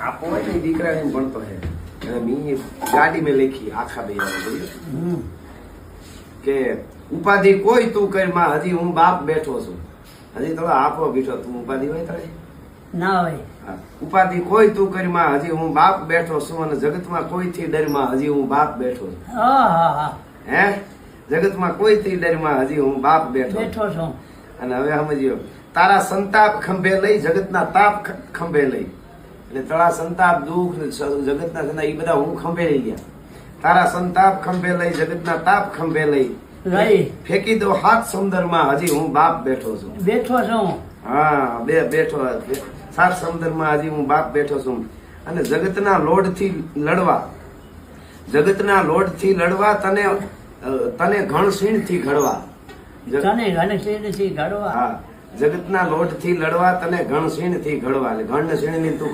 આપो હોય ને દીકરા એમ ભણતો હે મી ગાડી में लिखी आखा भैया કે ઉપાધિ કોઈ તું કર માં હજી હું બાપ બેઠો છું હજી તો આપો બેઠો તું ઉપાધિ હોય તારે ના હોય ઉપાધિ કોઈ તું કરી માં હજી હું બાપ બેઠો છું અને જગતમાં કોઈ થી ડર માં હજી હું બાપ બેઠો છું હે જગતમાં કોઈ થી ડર માં હજી હું બાપ બેઠો છું અને હવે સમજ્યો તારા સંતાપ ખંભે લઈ જગતના તાપ ખંભે લઈ એટલે તારા સંતાપ દુઃખ જગતના એ બધા હું ખંભે લઈ ગયા તારા સંતાપ ખંભે લઈ જગતના તાપ ખંભે લઈ ફેંકી દો હાથ સમુદ્ર માં હજી હું બાપ બેઠો છું હા બેઠો સાત સમુદ્ર માં હજી હું બાપ બેઠો છું અને જગતના લોડ થી લડવા તને ઘણસીણ થી ઘડવા હા જગતના લોડ થી લડવા તને ઘણસીણ થી ઘડવા એટલે ઘણસીણ ની તું